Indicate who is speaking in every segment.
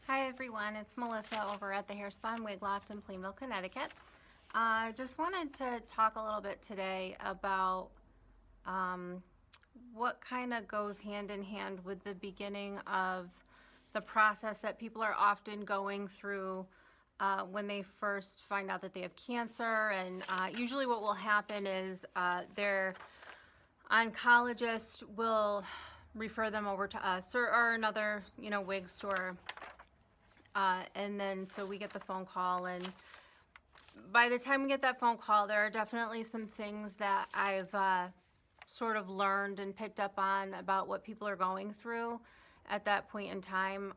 Speaker 1: Hi everyone, it's Melissa over at the Hair Spa and Wig Loft in Plainville, Connecticut. Just wanted to talk a little bit today about what kind of goes hand in hand with the beginning of the process that people are often going through when they first find out that they have cancer. And usually what will happen is their oncologist will refer them over to us or another, wig store. And then so we get the phone call, and by the time we get that phone call, there are definitely some things that I've sort of learned and picked up on about what people are going through at that point in time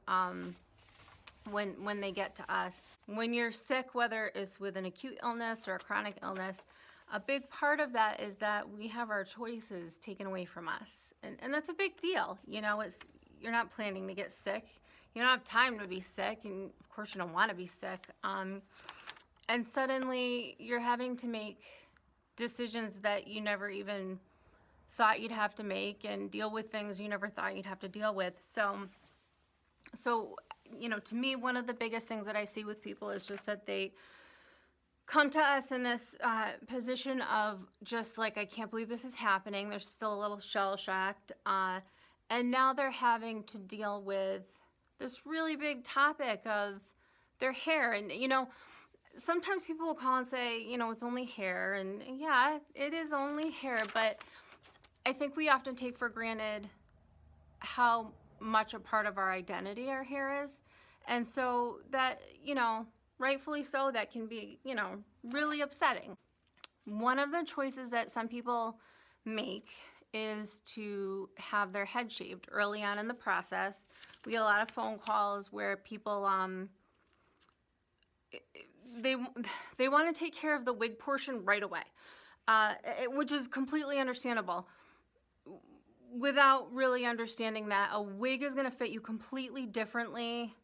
Speaker 1: when they get to us. When you're sick, whether it's with an acute illness or a chronic illness, a big part of that is that we have our choices taken away from us. And that's a big deal. You're not planning to get sick. You don't have time to be sick, and of course you don't want to be sick. And suddenly you're having to make decisions that you never even thought you'd have to make, and deal with things you never thought you'd have to deal with. So to me, one of the biggest things that I see with people is just that they come to us in this position of just like, I can't believe this is happening. They're still a little shell-shocked. And now they're having to deal with this really big topic of their hair. And, sometimes people will call and say, it's only hair. And yeah, it is only hair. But I think we often take for granted how much a part of our identity our hair is. And so that, rightfully so, that can be, really upsetting. One of the choices that some people make is to have their head shaved early on in the process. We get a lot of phone calls where people they want to take care of the wig portion right away, which is completely understandable, without really understanding that a wig is going to fit you completely differently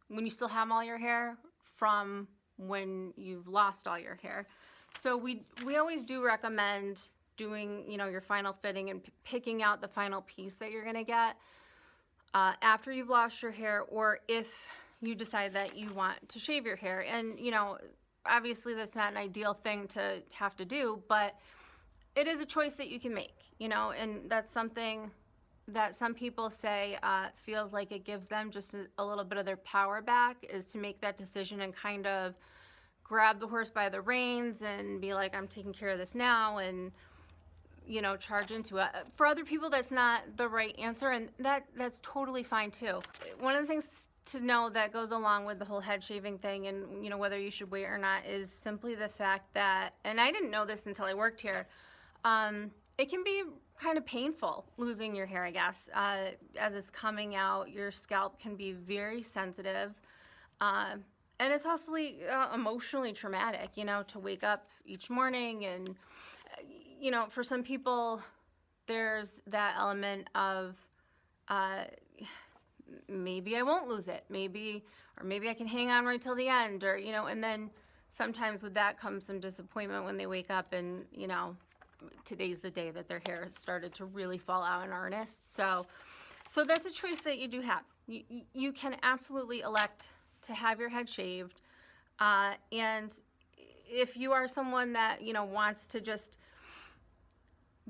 Speaker 1: when you still have all your hair from when you've lost all your hair. So we always do recommend doing, your final fitting and picking out the final piece that you're going to get after you've lost your hair, or if you decide that you want to shave your hair. And, obviously that's not an ideal thing to have to do, but it is a choice that you can make, and that's something that some people say feels like it gives them just a little bit of their power back, is to make that decision and kind of grab the horse by the reins and be like, I'm taking care of this now, and charge into it. For other people, that's not the right answer, and that's totally fine too. One of the things to know that goes along with the whole head shaving thing, and whether you should wait or not, is simply the fact that, and I didn't know this until I worked here, it can be kind of painful losing your hair, I guess. As it's coming out, your scalp can be very sensitive. And it's also emotionally traumatic, to wake up each morning and, for some people, there's that element of maybe I won't lose it, maybe I can hang on right till the end, or, and then sometimes with that comes some disappointment when they wake up and, today's the day that their hair has started to really fall out in earnest. So that's a choice that you do have. You can absolutely elect to have your head shaved, and if you are someone that wants to just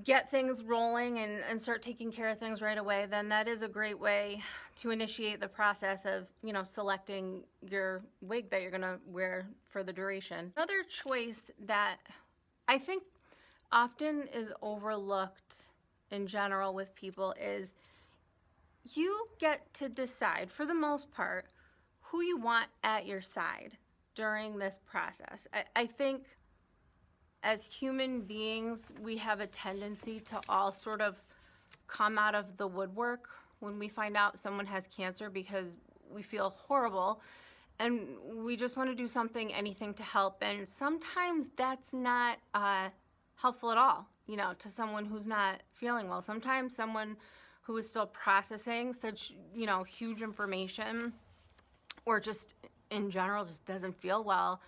Speaker 1: get things rolling and start taking care of things right away, then that is a great way to initiate the process of selecting your wig that you're gonna wear for the duration. Another choice that I think often is overlooked in general with people is you get to decide, for the most part, who you want at your side during this process. I think as human beings, we have a tendency to all sort of come out of the woodwork when we find out someone has cancer, because we feel horrible and we just want to do something, anything to help. And sometimes that's not helpful at all, to someone who's not feeling well. Sometimes someone who is still processing such, huge information, or just in general just doesn't feel well,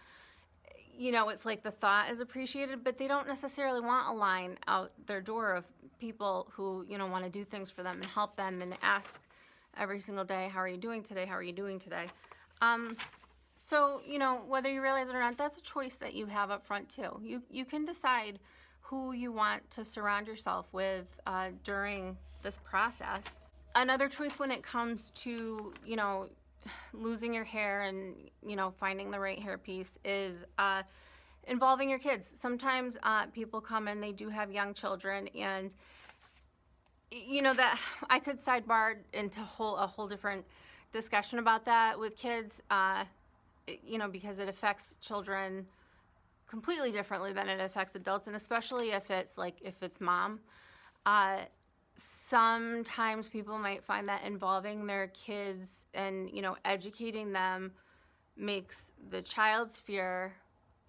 Speaker 1: it's like the thought is appreciated, but they don't necessarily want a line out their door of people who, want to do things for them and help them and ask every single day, how are you doing today? How are you doing today? So, whether you realize it or not, that's a choice that you have up front too. You can decide who you want to surround yourself with during this process. Another choice when it comes to, losing your hair and, finding the right hairpiece is involving your kids. Sometimes people come and they do have young children, and that I could sidebar into a whole different discussion about that with kids, because it affects children completely differently than it affects adults, and especially if it's mom. Sometimes people might find that involving their kids and, educating them makes the child's fear,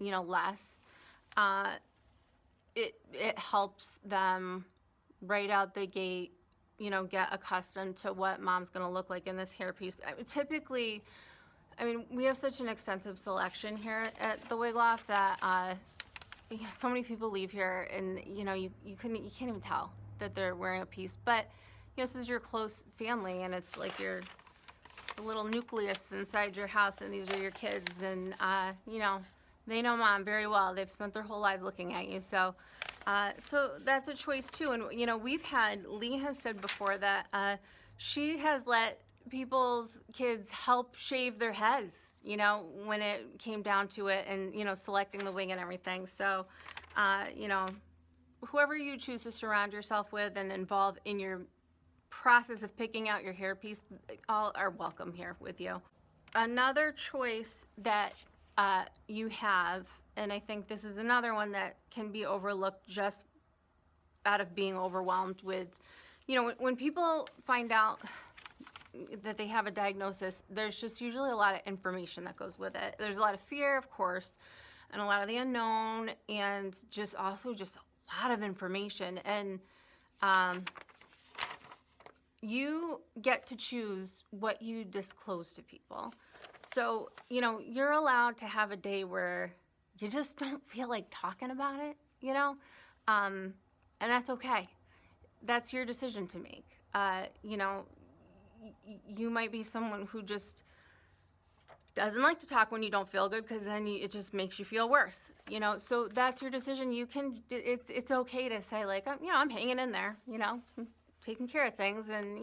Speaker 1: less. It helps them right out the gate, get accustomed to what mom's going to look like in this hairpiece. Typically, we have such an extensive selection here at the Wig Loft that so many people leave here and you can't even tell that they're wearing a piece. But this is your close family, and it's like your little nucleus inside your house, and these are your kids, and they know mom very well. They've spent their whole lives looking at you, so that's a choice too. And Lee has said before that she has let people's kids help shave their heads, when it came down to it, and selecting the wig and everything. So whoever you choose to surround yourself with and involve in your process of picking out your hairpiece, all are welcome here with you. Another choice that you have, and I think this is another one that can be overlooked just out of being overwhelmed with, when people find out that they have a diagnosis, there's just usually a lot of information that goes with it. There's a lot of fear, of course, and a lot of the unknown, and just a lot of information. And you get to choose what you disclose to people. So, you're allowed to have a day where you just don't feel like talking about it, and that's okay. That's your decision to make. You might be someone who just doesn't like to talk when you don't feel good, because then it just makes you feel worse, so that's your decision. It's okay to say, like, I'm hanging in there, I'm taking care of things, and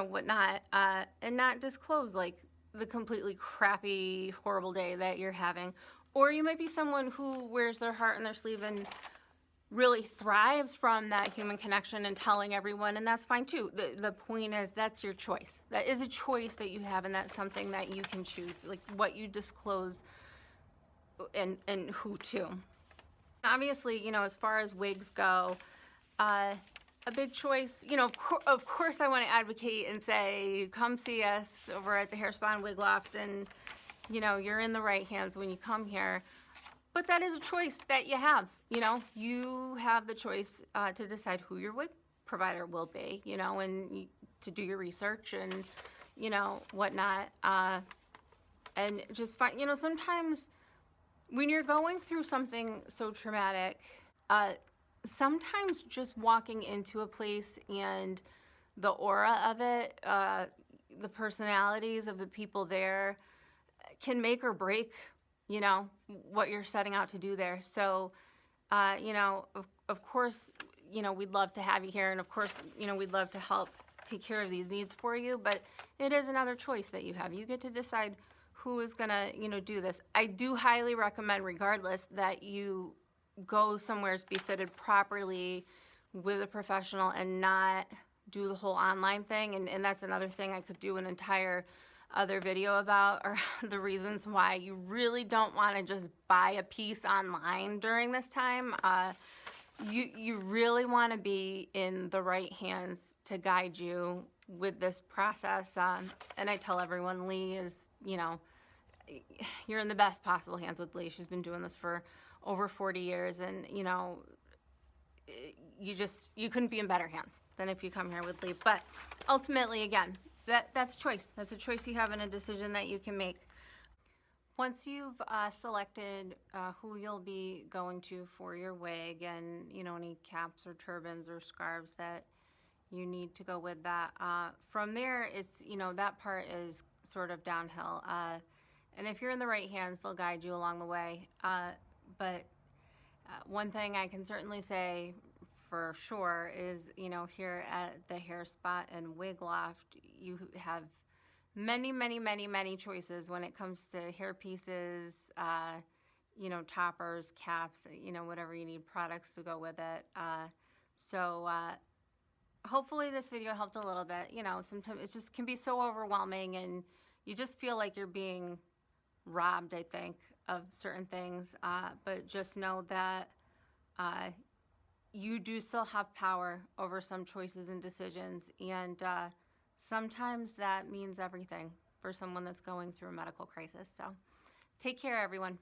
Speaker 1: whatnot, and not disclose like the completely crappy, horrible day that you're having. Or you might be someone who wears their heart on their sleeve and really thrives from that human connection and telling everyone, and that's fine too. The point is, that's your choice. That is a choice that you have, and that's something that you can choose, like what you disclose and who to. Obviously, as far as wigs go, a big choice, of course I want to advocate and say, come see us over at the Hair Spa and Wig Loft, and you're in the right hands when you come here. But that is a choice that you have. You have the choice to decide who your wig provider will be, and to do your research and, whatnot. And just find, sometimes when you're going through something so traumatic, sometimes just walking into a place and the aura of it, the personalities of the people there can make or break what you're setting out to do there. So, of course, we'd love to have you here, and of course, we'd love to help take care of these needs for you, but it is another choice that you have. You get to decide who is gonna, do this. I do highly recommend, regardless, that you go somewhere to be fitted properly with a professional and not do the whole online thing. And that's another thing I could do an entire other video about, or the reasons why you really don't want to just buy a piece online during this time. You really want to be in the right hands to guide you with this process. And I tell everyone, Lee is, you're in the best possible hands with Lee. She's been doing this for over 40 years, and you couldn't be in better hands than if you come here with Lee. But ultimately, again, that's choice. That's a choice you have and a decision that you can make. Once you've selected who you'll be going to for your wig, and any caps or turbans or scarves that you need to go with that. From there, it's, you know, that part is sort of downhill. And if you're in the right hands, they'll guide you along the way. But one thing I can certainly say for sure is, you know, here at the Hair Spot and Wig Loft, you have many, many, many, many choices when it comes to hair pieces, you know, toppers, caps, you know, whatever you need, products to go with it. So hopefully this video helped a little bit. You know, sometimes it just can be so overwhelming and you just feel like you're being robbed, I think, of certain things. But just know that you do still have power over some choices and decisions. And sometimes that means everything for someone that's going through a medical crisis. So take care, everyone.